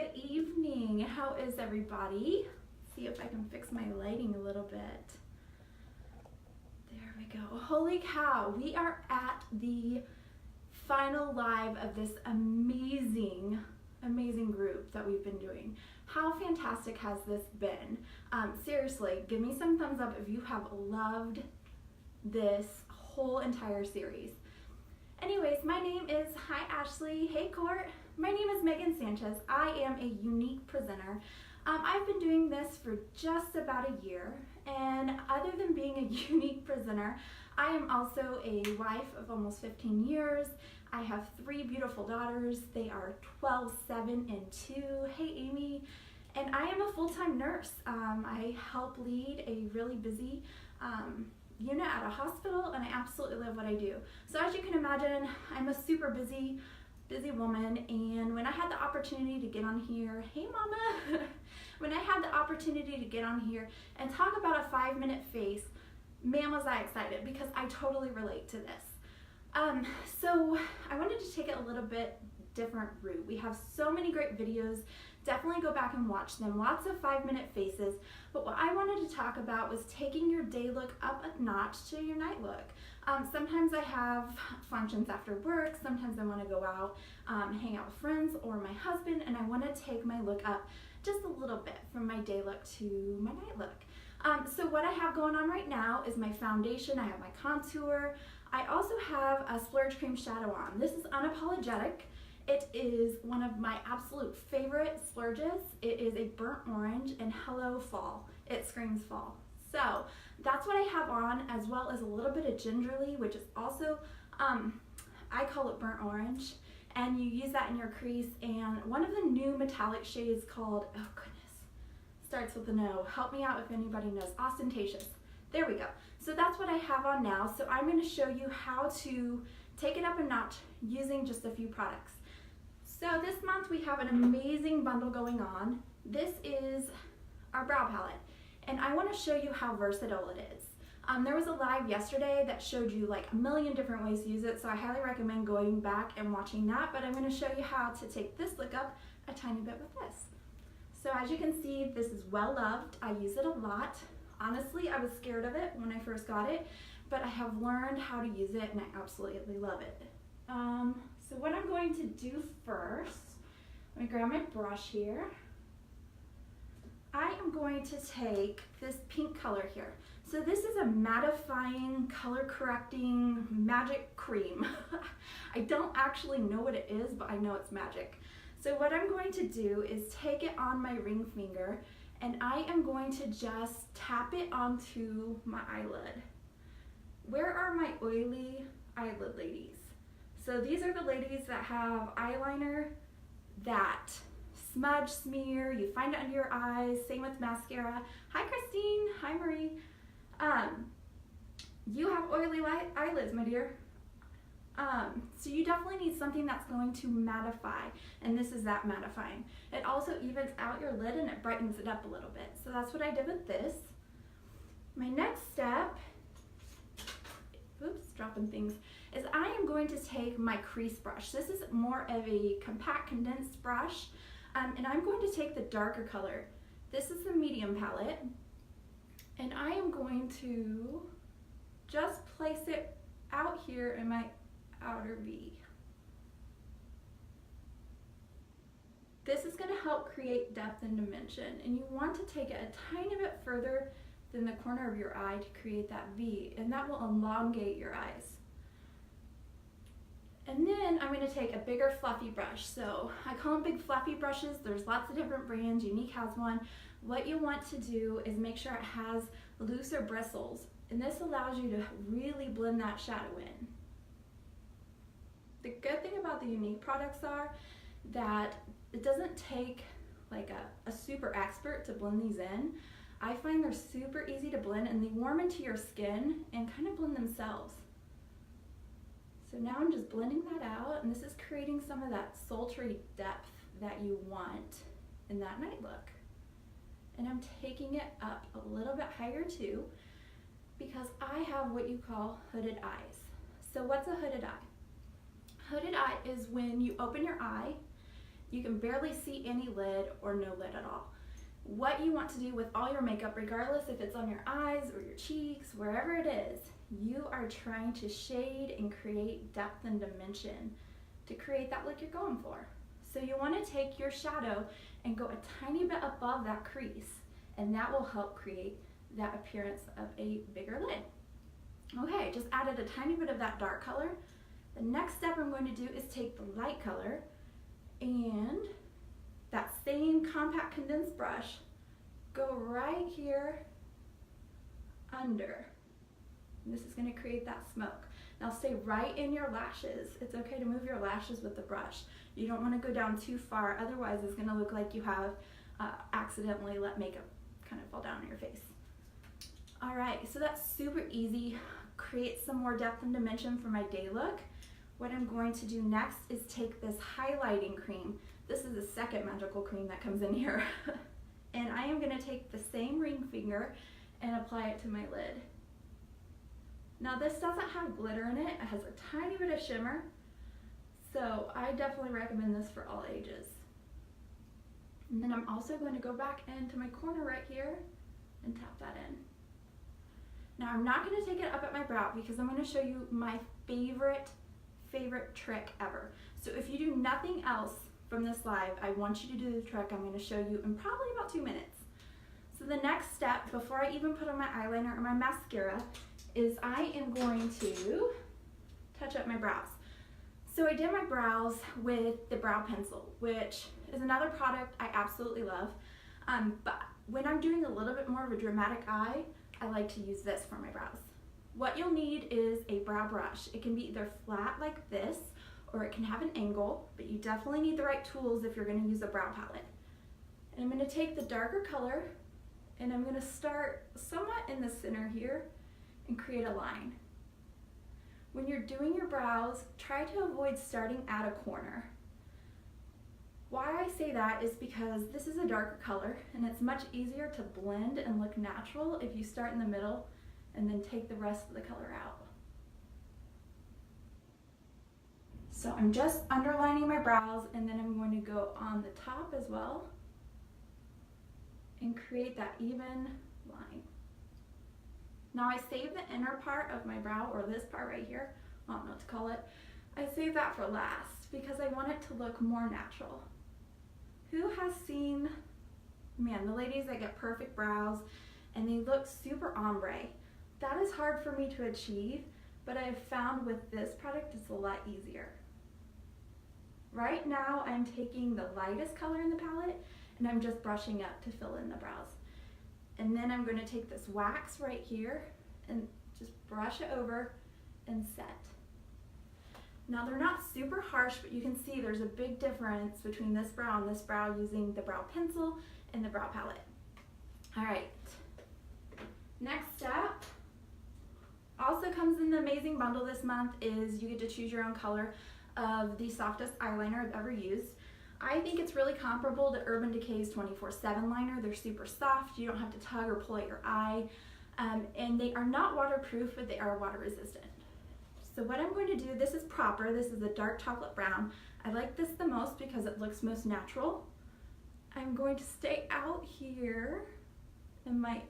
Good evening. How is everybody? See if I can fix my lighting a little bit. There we go. Holy cow, we are at the final live of this amazing group that we've been doing. How fantastic has this been? Seriously, give me some thumbs up if you have loved this whole entire series. Anyways, my name is, hi Ashley, hey Court. My name is Megan Sanchez. I am a Younique presenter. I've been doing this for just about a year, and other than being a Younique presenter, I am also a wife of almost 15 years. I have 3 beautiful daughters. They are 12, 7, and 2. Hey Amy. And I am a full-time nurse. I help lead a really busy unit at a hospital, and I absolutely love what I do. So as you can imagine, I'm a super busy woman, and when I had the opportunity to get on here, hey mama, when I had the opportunity to get on here and talk about a 5-minute face, man was I excited, because I totally relate to this. So I wanted to take it a little bit different route. We have so many great videos. Definitely go back and watch them. Lots of 5-minute faces. But what I wanted to talk about was taking your day look up a notch to your night look. Sometimes I have functions after work. Sometimes I want to go out, hang out with friends or my husband, and I want to take my look up just a little bit from my day look to my night look. So what I have going on right now is my foundation. I have my contour. I also have a Splurge Cream Shadow on. This is unapologetic. It is one of my absolute favorite splurges. It is a burnt orange, and hello fall. It screams fall. So that's what I have on, as well as a little bit of gingerly, which is also, I call it burnt orange. And you use that in your crease. And one of the new metallic shades called, oh goodness, starts with an O. Help me out if anybody knows. Ostentatious. There we go. So that's what I have on now. So I'm going to show you how to take it up a notch using just a few products. So this month we have an amazing bundle going on. This is our brow palette, and I want to show you how versatile it is. There was a live yesterday that showed you like a million different ways to use it, so I highly recommend going back and watching that, but I'm going to show you how to take this look up a tiny bit with this. So as you can see, this is well loved. I use it a lot. Honestly, I was scared of it when I first got it, but I have learned how to use it, and I absolutely love it. So what I'm going to do first, let me grab my brush here. I am going to take this pink color here. So this is a mattifying, color correcting magic cream. I don't actually know what it is, but I know it's magic. So what I'm going to do is take it on my ring finger, and I am going to just tap it onto my eyelid. Where are my oily eyelid ladies? So these are the ladies that have eyeliner that smudge, smear, you find it under your eyes, same with mascara. Hi Christine, hi Marie. You have oily eyelids, my dear. So you definitely need something that's going to mattify, and this is that mattifying. It also evens out your lid and it brightens it up a little bit. So that's what I did with this. My next step, oops, dropping things, is I am going to take my crease brush. This is more of a compact condensed brush, and I'm going to take the darker color. This is the medium palette, and I am going to just place it out here in my outer V. This is going to help create depth and dimension, and you want to take it a tiny bit further than the corner of your eye to create that V, and that will elongate your eyes. And then I'm going to take a bigger fluffy brush. So I call them big fluffy brushes. There's lots of different brands. Younique has one. What you want to do is make sure it has looser bristles, and this allows you to really blend that shadow in. The good thing about the Younique products are that it doesn't take like a super expert to blend these in. I find they're super easy to blend, and they warm into your skin and kind of blend themselves. So now I'm just blending that out, and this is creating some of that sultry depth that you want in that night look. And I'm taking it up a little bit higher too, because I have what you call hooded eyes. So what's a hooded eye? Hooded eye is when you open your eye You can barely see any lid or no lid at all. What you want to do with all your makeup, regardless if it's on your eyes or your cheeks, wherever it is, you are trying to shade and create depth and dimension to create that look you're going for. So you want to take your shadow and go a tiny bit above that crease, and that will help create that appearance of a bigger lid. Okay, just added a tiny bit of that dark color. The next step I'm going to do is take the light color and that same compact condensed brush, go right here under. And this is going to create that smoke. Now stay right in your lashes. It's okay to move your lashes with the brush. You don't want to go down too far, otherwise it's going to look like you have accidentally let makeup kind of fall down on your face. All right, so that's super easy. Create some more depth and dimension for my day look. What I'm going to do next is take this highlighting cream. This is the second magical cream that comes in here. And I am going to take the same ring finger and apply it to my lid. Now this doesn't have glitter in it. It has a tiny bit of shimmer. So I definitely recommend this for all ages. And then I'm also going to go back into my corner right here and tap that in. Now I'm not going to take it up at my brow because I'm going to show you my favorite trick ever. So if you do nothing else from this live, I want you to do the trick I'm going to show you in probably about 2 minutes. So the next step, before I even put on my eyeliner or my mascara, is I am going to touch up my brows. So I did my brows with the brow pencil, which is another product I absolutely love. But when I'm doing a little bit more of a dramatic eye, I like to use this for my brows. What you'll need is a brow brush. It can be either flat like this, or it can have an angle, but you definitely need the right tools if you're going to use a brow palette. And I'm going to take the darker color, and I'm going to start somewhat in the center here and create a line. When you're doing your brows, try to avoid starting at a corner. Why I say that is because this is a darker color, and it's much easier to blend and look natural if you start in the middle and then take the rest of the color out. So I'm just underlining my brows, and then I'm going to go on the top as well and create that even line. Now I save the inner part of my brow, or this part right here, I don't know what to call it. I save that for last because I want it to look more natural. Who has seen, man, the ladies that get perfect brows and they look super ombre? That is hard for me to achieve, but I've found with this product it's a lot easier. Right now I'm taking the lightest color in the palette and I'm just brushing up to fill in the brows. And then I'm going to take this wax right here and just brush it over and set. Now they're not super harsh, but you can see there's a big difference between this brow and this brow using the brow pencil and the brow palette. All right, next step also comes in the amazing bundle this month is you get to choose your own color of the softest eyeliner I've ever used. I think it's really comparable to Urban Decay's 24/7 liner. They're super soft, you don't have to tug or pull at your eye, and they are not waterproof, but they are water resistant. So what I'm going to do, this is proper, this is a dark chocolate brown. I like this the most because it looks most natural. I'm going to stay out here in my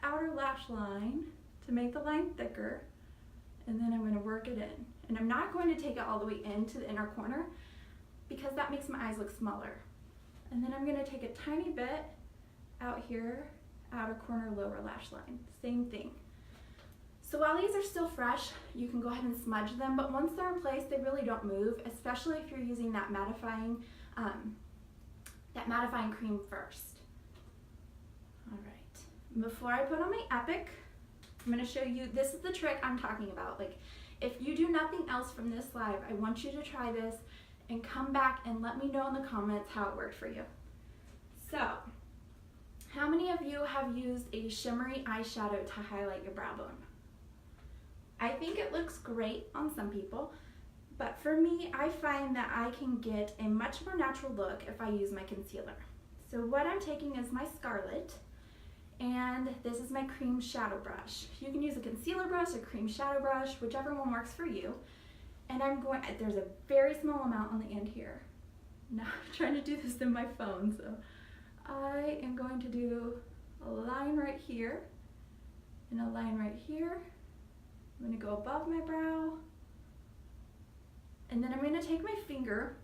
outer lash line to make the line thicker, and then I'm going to work it in. And I'm not going to take it all the way into the inner corner because that makes my eyes look smaller. And then I'm going to take a tiny bit out here, outer corner, lower lash line, same thing. So while these are still fresh, you can go ahead and smudge them, but once they're in place, they really don't move, especially if you're using that mattifying cream first. All right, before I put on my Epic, I'm gonna show you, this is the trick I'm talking about. Like, if you do nothing else from this live, I want you to try this and come back and let me know in the comments how it worked for you. So, how many of you have used a shimmery eyeshadow to highlight your brow bone? I think it looks great on some people, but for me, I find that I can get a much more natural look if I use my concealer. So what I'm taking is my Scarlet, and this is my cream shadow brush. You can use a concealer brush, a cream shadow brush, whichever one works for you. And I'm going, there's a very small amount on the end here. Now I'm trying to do this in my phone, so I am going to do a line right here and a line right here. I'm going to go above my brow, and then I'm going to take my finger.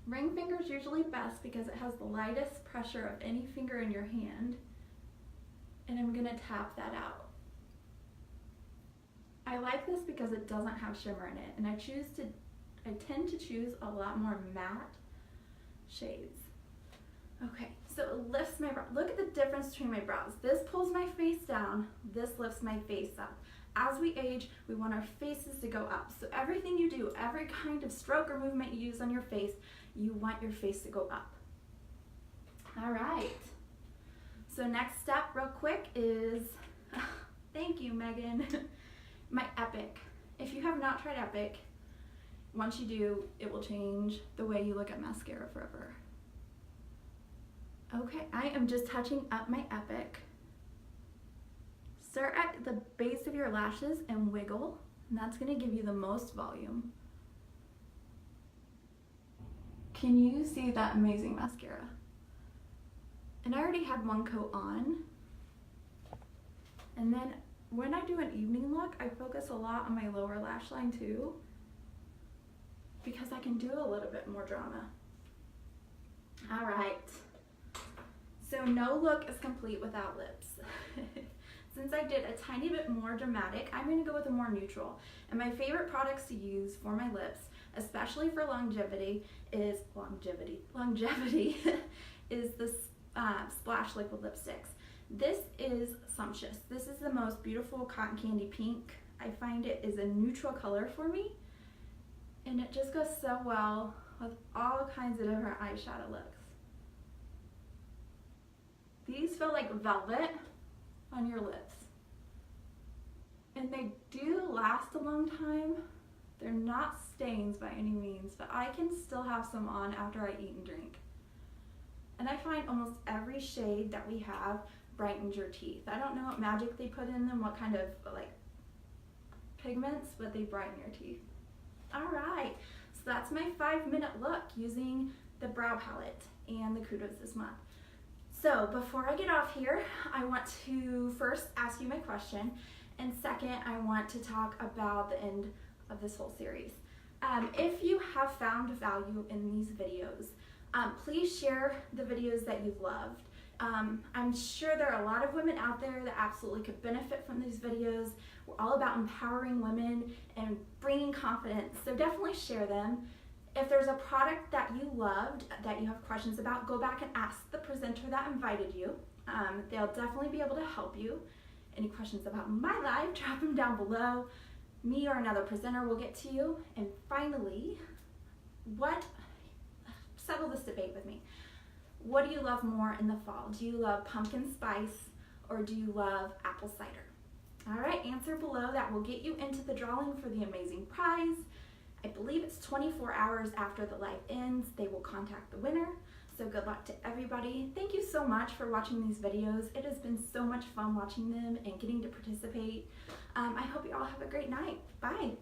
Ring finger is usually best because it has the lightest pressure of any finger in your hand, and I'm going to tap that out. I like this because it doesn't have shimmer in it, and I tend to choose a lot more matte shades. Okay, so it lifts my brow. Look at the difference between my brows. This pulls my face down, this lifts my face up. As we age, we want our faces to go up. So everything you do, every kind of stroke or movement you use on your face, you want your face to go up. All right. So next step real quick is, thank you, Megan, my Epic. If you have not tried Epic, once you do, it will change the way you look at mascara forever. Okay, I am just touching up my Epic. Start at the base of your lashes and wiggle, and that's going to give you the most volume. Can you see that amazing mascara? And I already had one coat on. And then when I do an evening look, I focus a lot on my lower lash line too, because I can do a little bit more drama. All right. So no look is complete without lips. Since I did a tiny bit more dramatic, I'm going to go with a more neutral. And my favorite products to use for my lips, especially for longevity, is is the Splash Liquid Lipsticks. This is sumptuous. This is the most beautiful cotton candy pink. I find it is a neutral color for me, and it just goes so well with all kinds of different eyeshadow looks. These feel like velvet on your lips, and they do last a long time. They're not stains by any means, but I can still have some on after I eat and drink. And I find almost every shade that we have brightens your teeth. I don't know what magic they put in them, what kind of like pigments, but they brighten your teeth. All right, so that's my 5-minute look using the brow palette and the Kudos this month. So before I get off here, I want to first ask you my question, and second, I want to talk about the end of this whole series. If you have found value in these videos, please share the videos that you've loved. I'm sure there are a lot of women out there that absolutely could benefit from these videos. We're all about empowering women and bringing confidence, so definitely share them. If there's a product that you loved that you have questions about, go back and ask the presenter that invited you. They'll definitely be able to help you. Any questions about my life, drop them down below. Me or another presenter will get to you. And finally, settle this debate with me. What do you love more in the fall? Do you love pumpkin spice or do you love apple cider? All right, answer below. That will get you into the drawing for the amazing prize. I believe it's 24 hours after the live ends. They will contact the winner. So good luck to everybody. Thank you so much for watching these videos. It has been so much fun watching them and getting to participate. I hope you all have a great night. Bye.